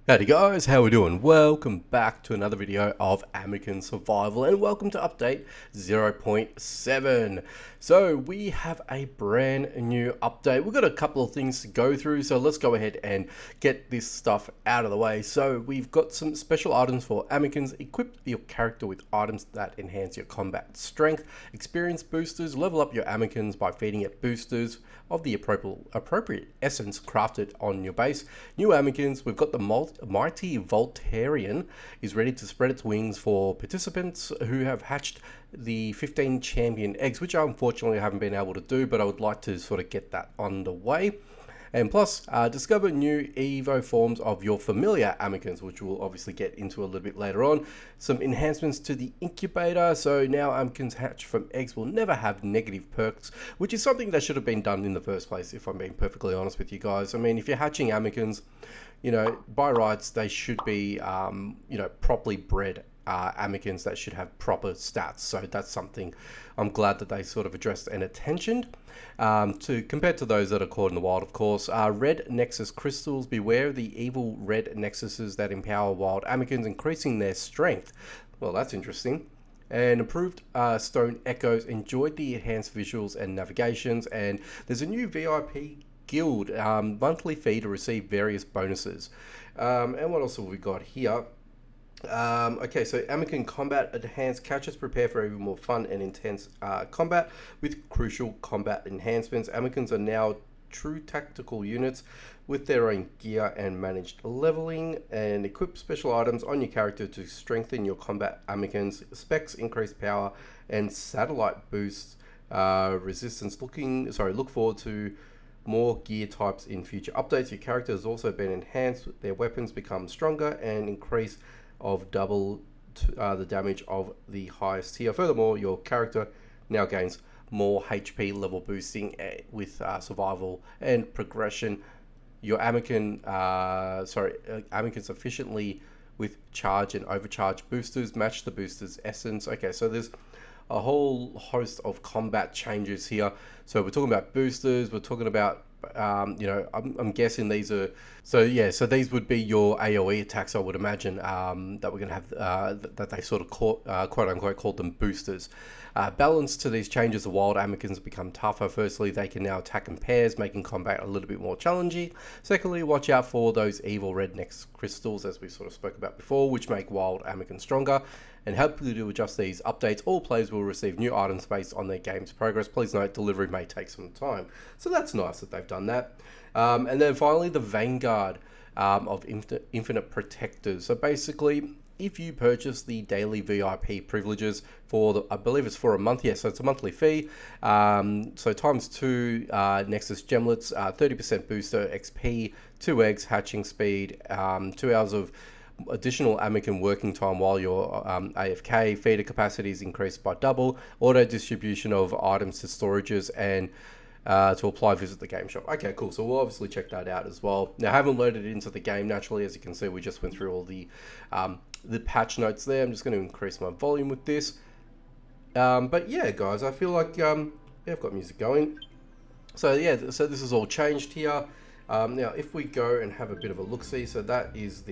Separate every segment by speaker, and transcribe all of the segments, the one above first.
Speaker 1: Howdy guys, how we doing? Welcome back to another video of Amikin Survival and welcome to update 0.7. So we have a brand new update. We've got a couple of things to go through, so let's go ahead and get this stuff out of the way. So we've got some special items for Amikins. Equip your character with items that enhance your combat strength, experience boosters, level up your Amikins by feeding it boosters of the appropriate essence crafted on your base. New Amikins, we've got the mighty Voltarian is ready to spread its wings for participants who have hatched the 15 champion eggs, which I unfortunately haven't been able to do, but I would like to sort of get that underway. And plus, discover new Evo forms of your familiar Amikins, which we'll obviously get into a little bit later on. Some enhancements to the incubator, so now Amikins hatched from eggs will never have negative perks, which is something that should have been done in the first place, if I'm being perfectly honest with you guys. I mean, if you're hatching Amikins, you know, by rights, they should be, you know, properly bred Amikins that should have proper stats. So that's something I'm glad that they sort of addressed and attentioned. Compared to those that are caught in the wild, of course. Red Nexus crystals. Beware of the evil red nexuses that empower wild Amikins, increasing their strength. Well, that's interesting. And improved stone echoes. Enjoyed the enhanced visuals and navigations. And there's a new VIP guild monthly fee to receive various bonuses. And what else have we got here? Okay, so Amikin Combat Enhanced catches prepare for even more fun and intense combat with crucial combat enhancements. Amikins are now true tactical units with their own gear and managed leveling, and equip special items on your character to strengthen your combat Amikins. Specs increase power and satellite boosts resistance. Look forward to more gear types in future updates. Your character has also been enhanced. Their weapons become stronger and increase of double the damage of the highest tier. Furthermore, your character now gains more HP level boosting with survival and progression. Your Amikin, Amikins efficiently with charge and overcharge boosters match the booster's essence. Okay, so there's a whole host of combat changes here. So we're talking about boosters, we're talking about you know, I'm guessing these are, so these would be your AoE attacks, I would imagine, that we're going to have, that they sort of quote unquote called them boosters. Balance to these changes, the wild Amikins become tougher. Firstly, they can now attack in pairs, making combat a little bit more challenging. Secondly, watch out for those evil red Nexus crystals, as we sort of spoke about before, which make wild Amikins stronger. And help you to adjust these updates, all players will receive new items based on their game's progress. Please note, delivery may take some time. So that's nice that they've done that. And then finally, the Vanguard of Infinite Protectors. So basically, if you purchase the daily VIP privileges for, I believe it's for a month, yes, so it's a monthly fee. So times 2 Nexus Gemlets, 30% booster XP, 2 eggs, hatching speed, 2 hours of additional Amikin working time while you're AFK, feeder capacity is increased by double, auto distribution of items to storages, and to apply, visit the game shop. Okay, cool. So we'll obviously check that out as well. Now, I haven't loaded it into the game naturally. As you can see, we just went through all the patch notes there. I'm just going to increase my volume with this. But yeah, guys, I feel like yeah, I've got music going. So yeah, so this is all changed here. Now, if we go and have a bit of a look-see, so that is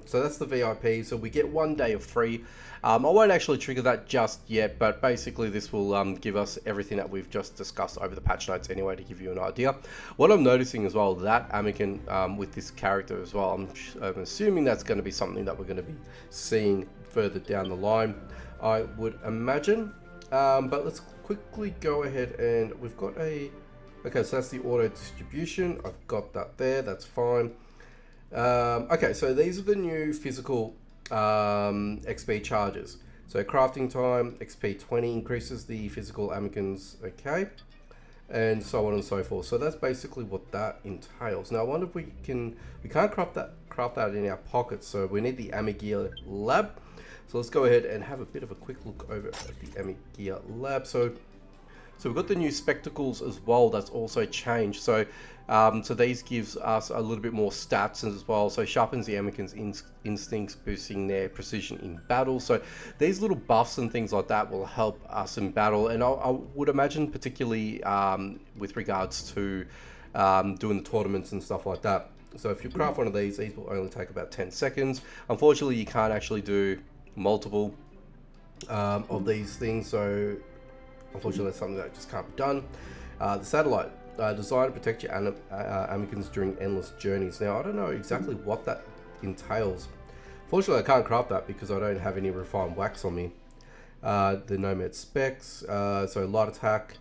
Speaker 1: so that's the VIP. So we get 1 day of free. I won't actually trigger that just yet, but basically this will give us everything that we've just discussed over the patch notes anyway, to give you an idea. What I'm noticing as well, that Amikin with this character as well, I'm assuming that's going to be something that we're going to be seeing further down the line, I would imagine. But let's quickly go ahead, and we've got a... Okay, so that's the auto distribution. I've got that there. That's fine. Okay, so these are the new physical XP charges. So crafting time, XP 20 increases the physical Amikins, okay, and so on and so forth. So that's basically what that entails. Now I wonder if we can't craft that in our pockets. So we need the Amikin lab. So let's go ahead and have a bit of a quick look over at the Amikin lab. So we've got the new spectacles as well. That's also changed. So these gives us a little bit more stats as well. So sharpens the Amikin's instincts, boosting their precision in battle. So these little buffs and things like that will help us in battle. And I would imagine particularly with regards to doing the tournaments and stuff like that. So if you craft one of these will only take about 10 seconds. Unfortunately, you can't actually do multiple of these things, so unfortunately that's something that just can't be done. The satellite, designed to protect your Amikins during endless journeys. Now, I don't know exactly what that entails. Fortunately, I can't craft that because I don't have any refined wax on me. The Nomad specs, so light attack,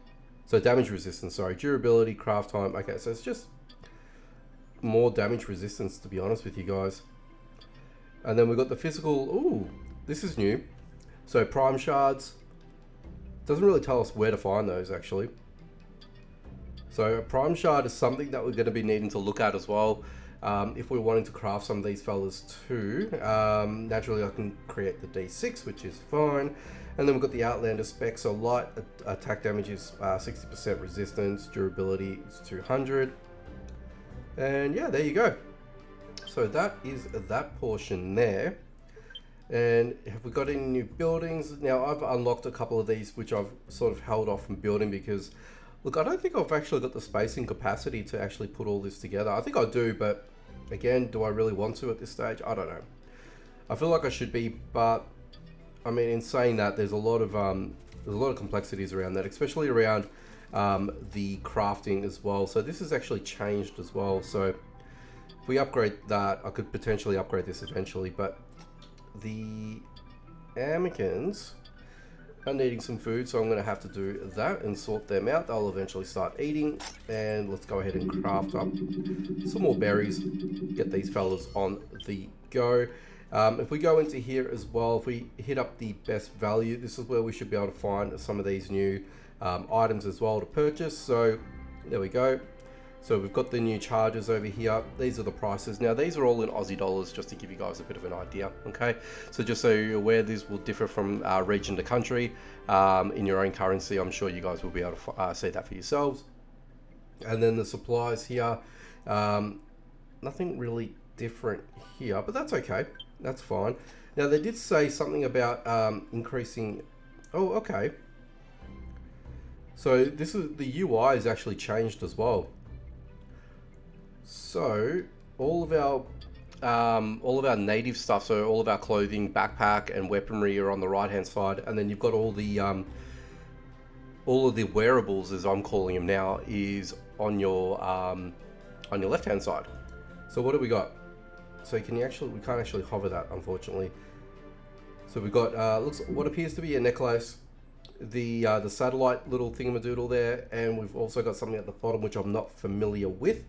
Speaker 1: so damage resistance, sorry, durability, craft time. Okay, so it's just more damage resistance, to be honest with you guys. And then we've got the physical. Ooh, this is new. So prime shards, doesn't really tell us where to find those actually. So a prime shard is something that we're going to be needing to look at as well. If we're wanting to craft some of these fellas too. Naturally I can create the D6, which is fine. And then we've got the Outlander specs. So light attack damage is 60% resistance, durability is 200. And yeah, there you go. So that is that portion there. And have we got any new buildings? Now I've unlocked a couple of these which I've sort of held off from building because, look, I don't think I've actually got the space and capacity to actually put all this together. I think I do, but again, do I really want to at this stage? I don't know. I feel like I should be, but I mean, in saying that, there's a lot of complexities around that, especially around the crafting as well. So this has actually changed as well. So if we upgrade that, I could potentially upgrade this eventually, but the Amikins are needing some food, so I'm going to have to do that and sort them out. They'll eventually start eating, and let's go ahead and craft up some more berries, get these fellas on the go. If we go into here as well, if we hit up the best value, this is where we should be able to find some of these new items as well to purchase. So there we go. So we've got the new charges over here. These are the prices. Now these are all in Aussie dollars, just to give you guys a bit of an idea. Okay, so just so you're aware, this will differ from region to country in your own currency. I'm sure you guys will be able to see that for yourselves. And then the supplies here, nothing really different here, but that's okay. That's fine. Now they did say something about increasing. Oh, okay. So this is the UI is actually changed as well. So all of our native stuff, so all of our clothing, backpack, and weaponry are on the right hand side, and then you've got all of the wearables, as I'm calling them now, is on your left hand side. So what do we got? So we can't actually hover that, unfortunately. So we've got looks what appears to be a necklace, the satellite little thingamadoodle there, and we've also got something at the bottom which I'm not familiar with.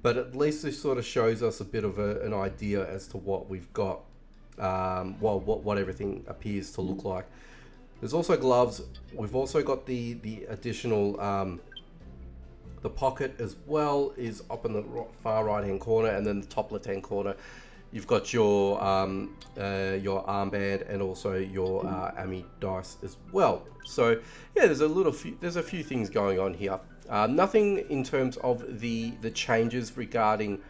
Speaker 1: But at least this sort of shows us a bit of an idea as to what we've got, what everything appears to look like. There's also gloves. We've also got the additional, the pocket as well is up in the far right hand corner, and then the top left hand corner, you've got your armband and also your Ami dice as well. So yeah, there's a few things going on here. Nothing in terms of the changes regarding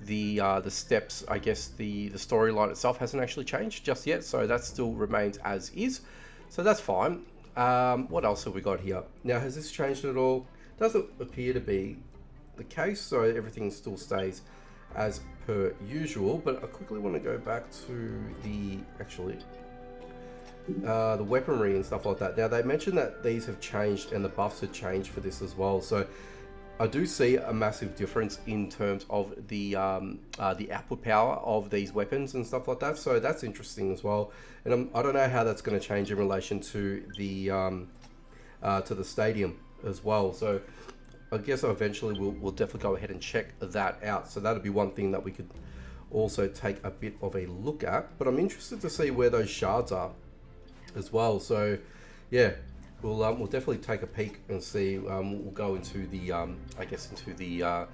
Speaker 1: the steps. I guess the storyline itself hasn't actually changed just yet, so that still remains as is. So that's fine. What else have we got here? Now, has this changed at all? Doesn't appear to be the case, so everything still stays as per usual. But I quickly want to go back to the weaponry and stuff like that. Now they mentioned that these have changed and the buffs have changed for this as well. So I do see a massive difference in terms of the output power of these weapons and stuff like that. So that's interesting as well. And I don't know how that's going to change in relation to the stadium as well. So I guess eventually we'll definitely go ahead and check that out. So that'll be one thing that we could also take a bit of a look at. But I'm interested to see where those shards are as well. So yeah, we'll definitely take a peek and see. We'll go into the I guess into the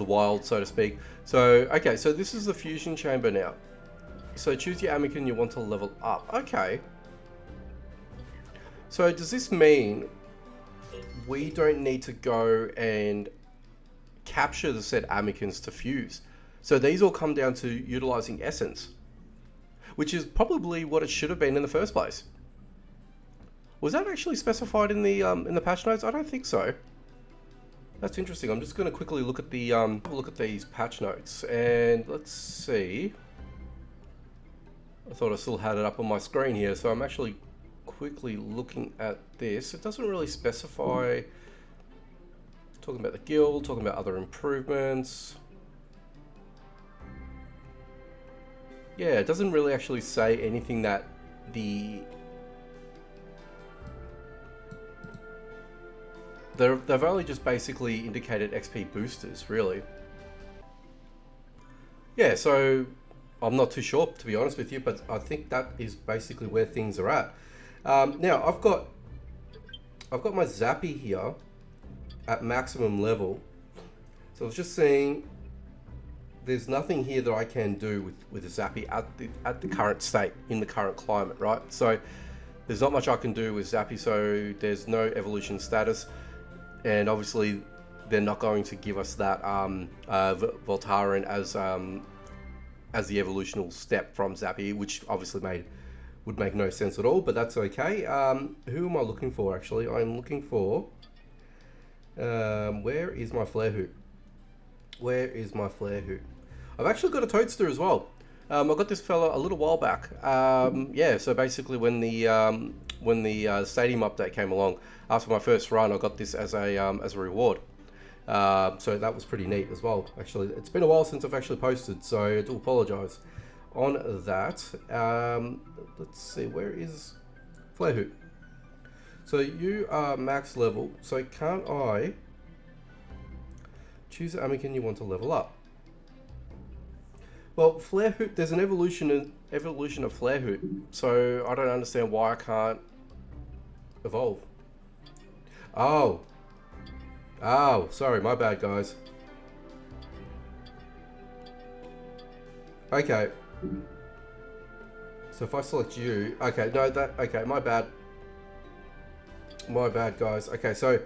Speaker 1: wild, so to speak. So okay, so this is the fusion chamber now. So choose your Amikin you want to level up. Okay, so does this mean we don't need to go and capture the said Amikins to fuse? So these all come down to utilizing essence, which is probably what it should have been in the first place. Was that actually specified in the patch notes? I don't think so. That's interesting. I'm just going to quickly look at the look at these patch notes, and let's see. I thought I still had it up on my screen here, so I'm actually quickly looking at this. It doesn't really specify. Talking about the guild, talking about other improvements. Yeah, it doesn't really actually say anything that they've only just basically indicated XP boosters, really. Yeah, so I'm not too sure, to be honest with you, but I think that is basically where things are at. Now I've got my Zappy here at maximum level, so I was just saying there's nothing here that I can do with the Zappy at the current state, in the current climate, right? So there's not much I can do with Zappy, so there's no evolution status, and obviously they're not going to give us that Voltaren as the evolutional step from Zappy, which obviously would make no sense at all, but that's okay. Who am I looking for, actually? I'm looking for... where is my Flare Hoot? Where is my Flare Hoot? I've actually got a Toadster as well. I got this fella a little while back. Yeah, so basically when the stadium update came along, after my first run, I got this as a reward. So that was pretty neat as well. Actually, it's been a while since I've actually posted, so I do apologise on that. Let's see, where is Flare Hoot? So you are max level, so can't I choose the Amikin you want to level up? Well, Flare Hoot, there's an evolution of Flare Hoot, so I don't understand why I can't evolve. Oh, sorry, my bad, guys. Okay. So if I select you, okay, no, okay, my bad. My bad, guys. Okay, so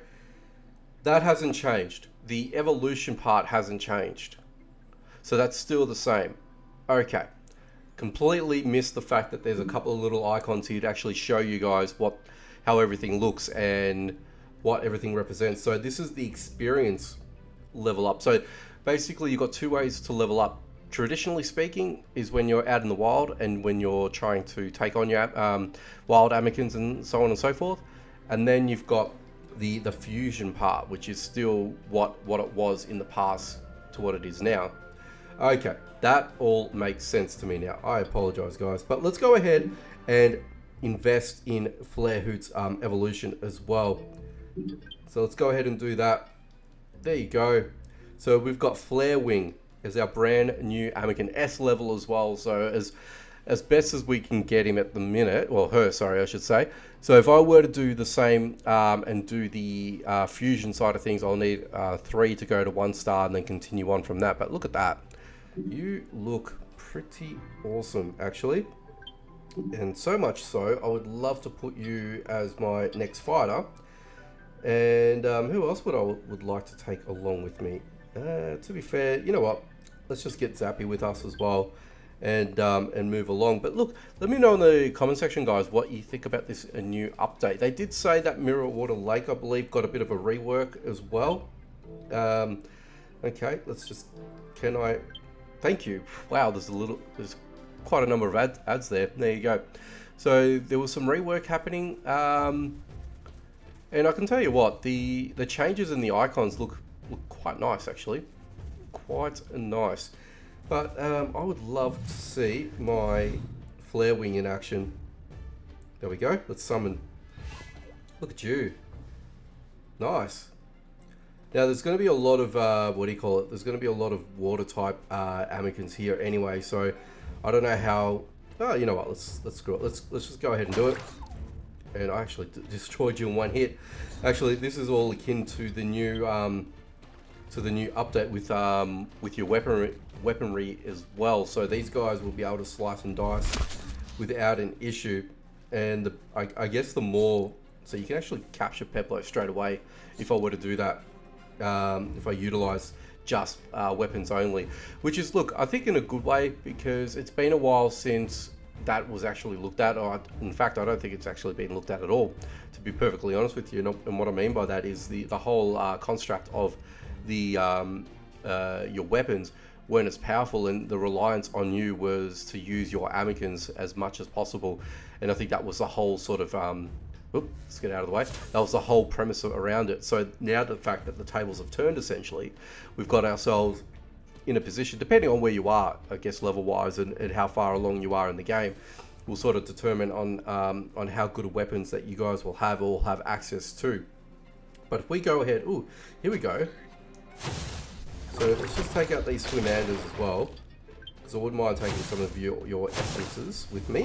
Speaker 1: that hasn't changed. The evolution part hasn't changed. So that's still the same. Okay. Completely missed the fact that there's a couple of little icons here to actually show you guys how everything looks and what everything represents. So this is the experience level up. So basically you've got two ways to level up. Traditionally speaking is when you're out in the wild and when you're trying to take on your wild Amikins and so on and so forth. And then you've got the fusion part, which is still what it was in the past to what it is now. Okay, that all makes sense to me now. I apologize, guys, but let's go ahead and invest in Flare Hoot's evolution as well. So let's go ahead and do that. There you go. So we've got Flare Wing as our brand new Amikin S level as well. So as best as we can get him at the minute, well, her, sorry, I should say. So if I were to do the same and do the fusion side of things, I'll need 3 to go to 1 star and then continue on from that. But look at that. You look pretty awesome, actually. And so much so, I would love to put you as my next fighter. And who else would like to take along with me? To be fair, you know what? Let's just get Zappy with us as well. And move along. But look, let me know in the comment section, guys, what you think about this new update. They did say that Mirrorwater Lake, I believe, got a bit of a rework as well. Okay, let's just, thank you. Wow, there's quite a number of ads there. There you go. So there was some rework happening. And I can tell you what, the changes in the icons look quite nice, actually. Quite nice. But I would love to see my Flare Wing in action. There we go. Let's summon. Look at you. Nice. Now there's going to be a lot of, what do you call it? There's going to be a lot of water type Amikins here anyway. So I don't know how. Oh, you know what? Let's screw it. Let's just go ahead and do it. And I actually destroyed you in one hit. Actually, this is all akin to the new update with your weaponry as well. So these guys will be able to slice and dice without an issue. And I guess the more, so you can actually capture Peplo straight away if I were to do that. If I utilize just weapons only, which is, look, I think in a good way, because it's been a while since that was actually looked at. Or in fact, I don't think it's actually been looked at all, to be perfectly honest with you. And what I mean by that is the whole construct of the your weapons weren't as powerful, and the reliance on you was to use your Amikins as much as possible. And I think that was the whole sort of let's get out of the way. That was the whole premise around it. So now the fact that the tables have turned, essentially, we've got ourselves in a position, depending on where you are, I guess level-wise, and how far along you are in the game, will sort of determine on how good of weapons that you guys will have or have access to. But if we go ahead, ooh, here we go. So let's just take out these Swimanders as well, because I wouldn't mind taking some of your essences with me.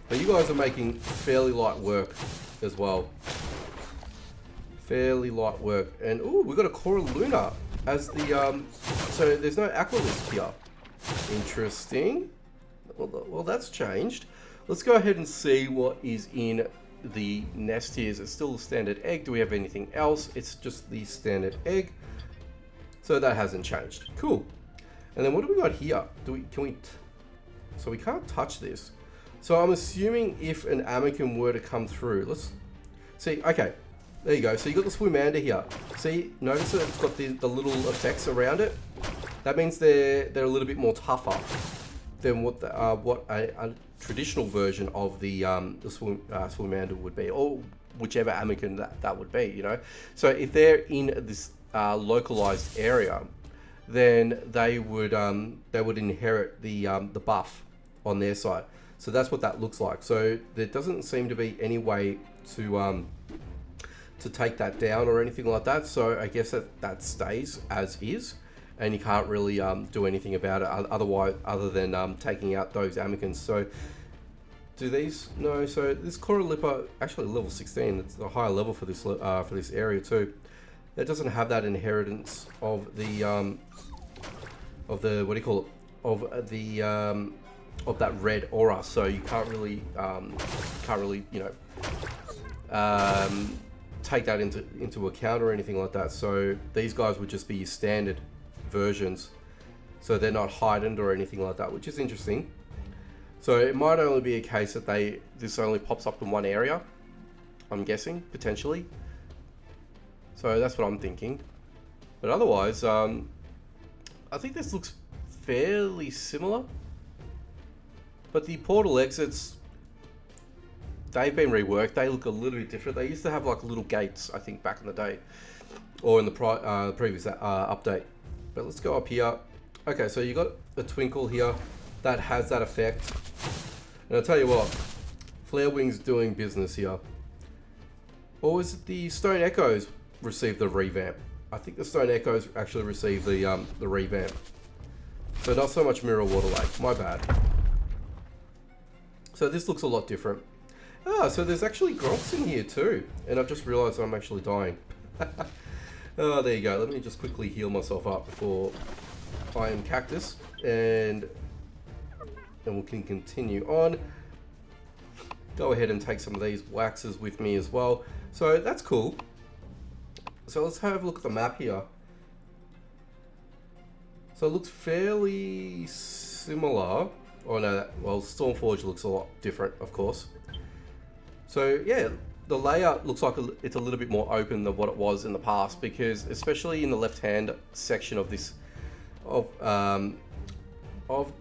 Speaker 1: But you guys are making fairly light work as well. Fairly light work. And ooh, we've got a Cora Luna as the, so there's no Aqualisp here. Interesting. Well, that's changed. Let's go ahead and see what is in the nest here. Is it still a standard egg? Do we have anything else? It's just the standard egg. So that hasn't changed. Cool. And then what do we got here? So we can't touch this. So I'm assuming if an Amikin were to come through, let's see. Okay, there you go. So you got the Swimander here. See, notice that it's got the little effects around it. That means they're a little bit more tougher than what a traditional version of the Swimander would be, or whichever Amikin that would be. You know, so if they're in this localized area, then they would inherit the buff on their side. So that's what that looks like. So there doesn't seem to be any way to take that down or anything like that. So I guess that stays as is, and you can't really do anything about it other than taking out those Amikins. So do these? No. So this Coralipa, actually level 16. It's a higher level for this area too. It doesn't have that inheritance of the what do you call it, of that red aura, so you can't really you know take that into account or anything like that. So these guys would just be your standard versions, so they're not heightened or anything like that, which is interesting. So it might only be a case that this only pops up in one area, I'm guessing, potentially. So that's what I'm thinking. But otherwise, I think this looks fairly similar. But the portal exits, they've been reworked. They look a little bit different. They used to have like little gates, I think, back in the day, or in the previous update. But let's go up here. Okay, so you got a Twinkle here that has that effect. And I'll tell you what, Flare Wing's doing business here. Or was it the Stone Echoes received the revamp? I think the Stone Echoes actually received the revamp. So not so much Mirrorwater Lake. My bad. So this looks a lot different. Ah, so there's actually Gronks in here too. And I've just realized I'm actually dying. Oh, there you go. Let me just quickly heal myself up before I am Cactus. And we can continue on. Go ahead and take some of these waxes with me as well. So that's cool. So let's have a look at the map here. So it looks fairly similar. Oh no, well, Stormforge looks a lot different, of course. So yeah, the layout looks like it's a little bit more open than what it was in the past, because especially in the left-hand section of this, of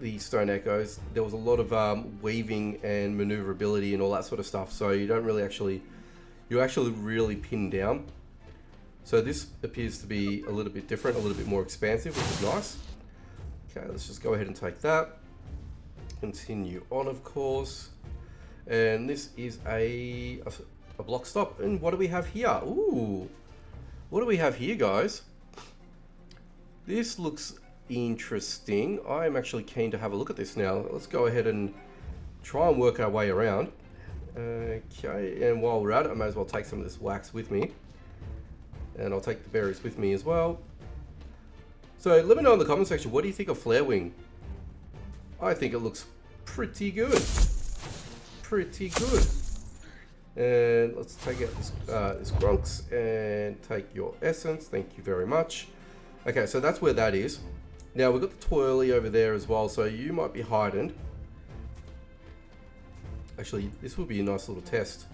Speaker 1: the Stone Echoes, there was a lot of weaving and maneuverability and all that sort of stuff. So you don't really you're actually really pinned down. So this appears to be a little bit different, a little bit more expansive, which is nice. Okay, let's just go ahead and take that. Continue on, of course. And this is a block stop. And what do we have here? Ooh, what do we have here, guys? This looks interesting. I'm actually keen to have a look at this now. Let's go ahead and try and work our way around. Okay, and while we're at it, I may as well take some of this wax with me. And I'll take the berries with me as well. So let me know in the comment section, what do you think of Flare Wing? I think it looks pretty good. Pretty good. And let's take out this Grunks and take your essence. Thank you very much. Okay, so that's where that is. Now we've got the Twirly over there as well, so you might be heightened. Actually, this would be a nice little test.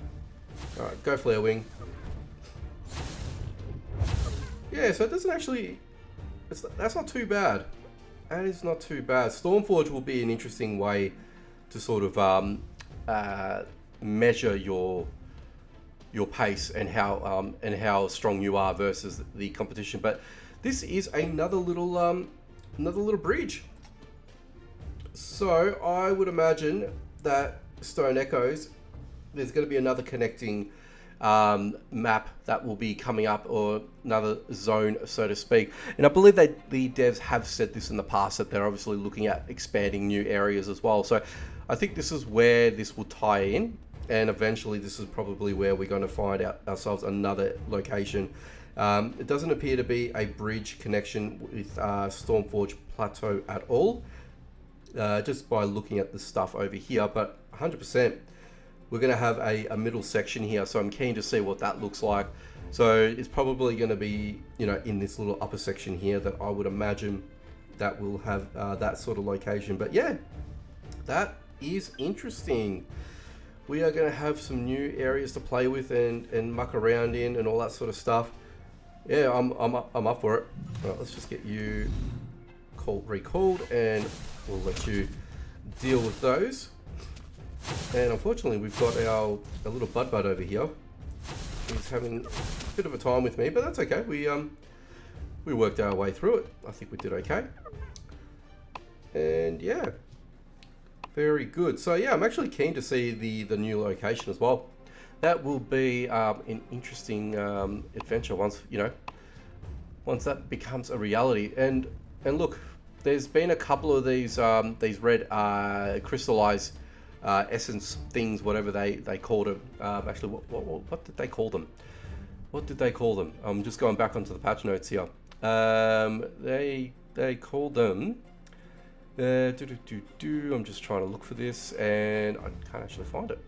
Speaker 1: Alright, go Flare Wing. Yeah, so it doesn't actually... that's not too bad. That is not too bad. Stormforge will be an interesting way to sort of measure your pace and how strong you are versus the competition. But this is another little bridge. So I would imagine that Stone Echoes, there's going to be another connecting map that will be coming up, or another zone, so to speak. And I believe that the devs have said this in the past, that they're obviously looking at expanding new areas as well. So I think this is where this will tie in, and eventually this is probably where we're going to find ourselves another location. It doesn't appear to be a bridge connection with Stormforge Plateau at all, just by looking at the stuff over here, but 100%. We're going to have a middle section here, so I'm keen to see what that looks like. So it's probably going to be, you know, in this little upper section here that I would imagine that will have that sort of location. But yeah, that is interesting. We are going to have some new areas to play with and muck around in and all that sort of stuff. Yeah, I'm up for it. All right, let's just get you recalled, and we'll let you deal with those. And unfortunately, we've got our little bud over here. He's having a bit of a time with me, but that's okay. We worked our way through it. I think we did okay. And yeah, very good. So yeah, I'm actually keen to see the new location as well. That will be an interesting adventure once that becomes a reality. And look, there's been a couple of these red crystallized essence things, whatever they called it. Actually, what did they call them? What did they call them? I'm just going back onto the patch notes here. They called them. I'm just trying to look for this, and I can't actually find it.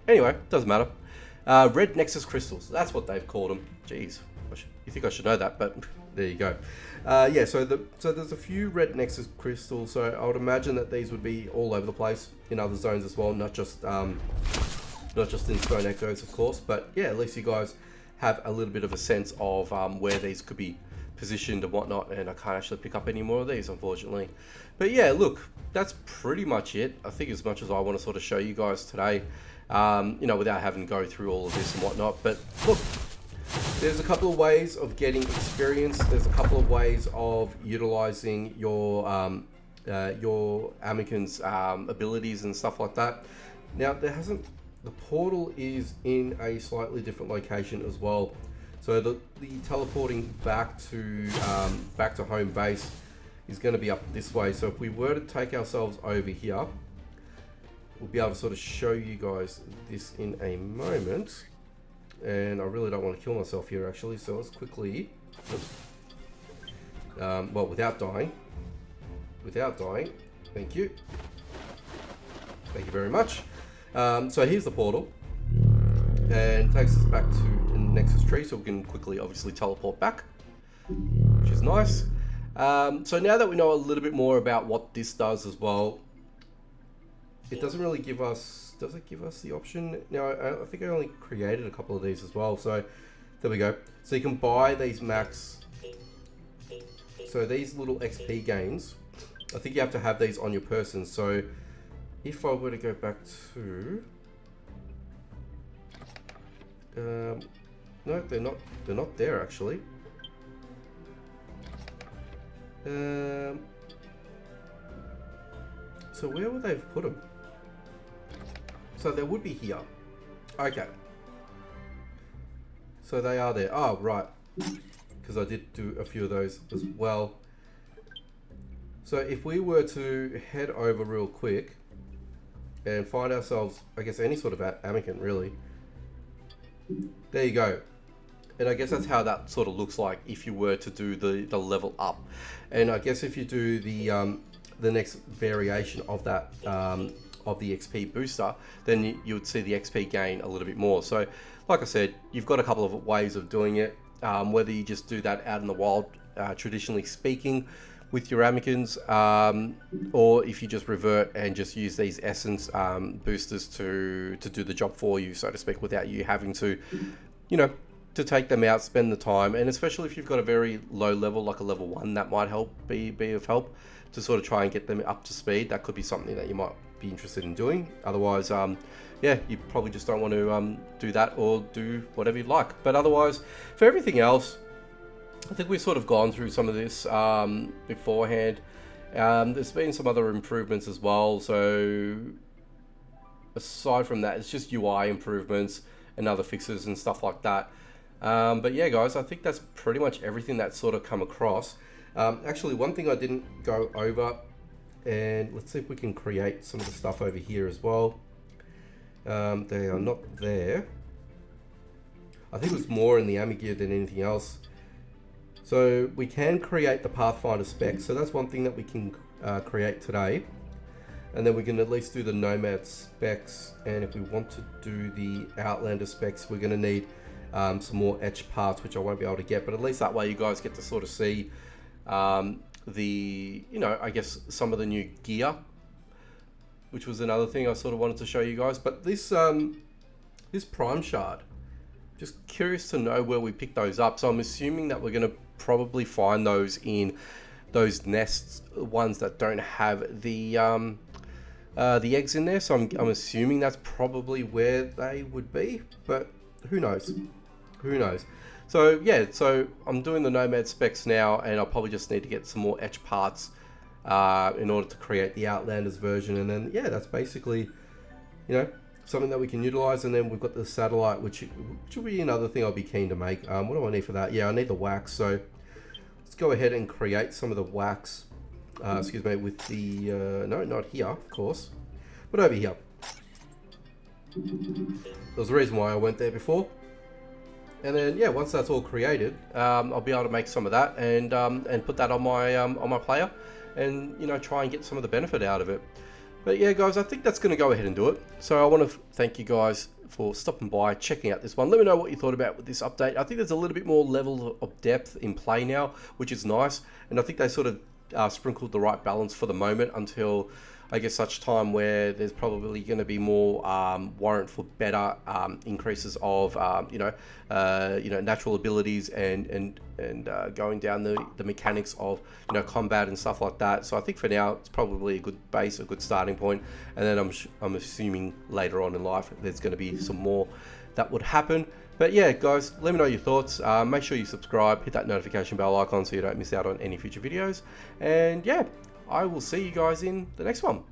Speaker 1: Anyway, doesn't matter. Red Nexus crystals. That's what they've called them. Jeez, you think I should know that, but there you go. Yeah, so there's a few red Nexus crystals. So I would imagine that these would be all over the place in other zones as well, not just in Stone Echoes, of course. But yeah, at least you guys have a little bit of a sense of where these could be positioned and whatnot. And I can't actually pick up any more of these, unfortunately. But yeah, look, that's pretty much it. I think as much as I want to sort of show you guys today, without having to go through all of this and whatnot. But look, there's a couple of ways of getting experience. There's a couple of ways of utilizing your Amikin's abilities and stuff like that. Now, the portal is in a slightly different location as well. So the teleporting back to home base is going to be up this way. So if we were to take ourselves over here, we'll be able to sort of show you guys this in a moment. And I really don't want to kill myself here, actually. So let's quickly, well, without dying. Thank you. Thank you very much. So here's the portal, and takes us back to the Nexus tree, so we can quickly, obviously, teleport back, which is nice. So now that we know a little bit more about what this does as well, it doesn't really give us. Does it give us the option? Now, I think I only created a couple of these as well. So there we go. So you can buy these max. So these little XP gains, I think you have to have these on your person. So if I were to go back to, no, they're not there actually. So where would they have put them? So they would be here. Okay. So they are there. Oh, right. Because I did do a few of those as well. So if we were to head over real quick and find ourselves, I guess, any sort of Amikin, really. There you go. And I guess that's how that sort of looks like if you were to do the level up. And I guess if you do the next variation of that, of the XP booster, then you would see the XP gain a little bit more. So like I said, you've got a couple of ways of doing it, whether you just do that out in the wild, traditionally speaking, with your Amikins, or if you just revert and just use these essence boosters to do the job for you, so to speak, without you having to, you know, to take them out, spend the time. And especially if you've got a very low level, like a level 1, that might be of help to sort of try and get them up to speed. That could be something that you might be interested in doing. Otherwise, yeah, you probably just don't want to do that, or do whatever you'd like. But otherwise, for everything else, I think we've sort of gone through some of this beforehand. There's been some other improvements as well. So aside from that, it's just UI improvements and other fixes and stuff like that. But yeah, guys, I think that's pretty much everything that's sort of come across. Actually, one thing I didn't go over, and let's see if we can create some of the stuff over here as well. They are not there. I think it was more in the Amikin than anything else. So we can create the Pathfinder specs. So that's one thing that we can create today. And then we can at least do the Nomad specs. And if we want to do the Outlander specs, we're going to need some more etched parts, which I won't be able to get. But at least that way you guys get to sort of see the, you know, I guess some of the new gear, which was another thing I sort of wanted to show you guys. But this this Prime Shard, just curious to know where we picked those up. So I'm assuming that we're going to probably find those in those nests, ones that don't have the eggs in there. So I'm assuming that's probably where they would be, but who knows? Who knows? So yeah, so I'm doing the Nomad specs now, and I'll probably just need to get some more etch parts in order to create the Outlanders version. And then yeah, that's basically, you know, something that we can utilize. And then we've got the satellite, which will be another thing I'll be keen to make. What do I need for that? Yeah, I need the wax. So let's go ahead and create some of the wax. Excuse me, with the no, not here, of course, but over here. There's a reason why I went there before. And then yeah, once that's all created, I'll be able to make some of that and put that on my player, and you know, try and get some of the benefit out of it. But yeah, guys, I think that's going to go ahead and do it. So I want to thank you guys for stopping by, checking out this one. Let me know what you thought about with this update. I think there's a little bit more level of depth in play now, which is nice. And I think they sort of sprinkled the right balance for the moment until, I guess, such time where there's probably going to be more warrant for better increases of you know, natural abilities and going down the mechanics of, you know, combat and stuff like that. So I think for now it's probably a good base, a good starting point, and then I'm assuming later on in life there's going to be some more that would happen. But yeah, guys, let me know your thoughts. Make sure you subscribe, hit that notification bell icon so you don't miss out on any future videos. And yeah, I will see you guys in the next one.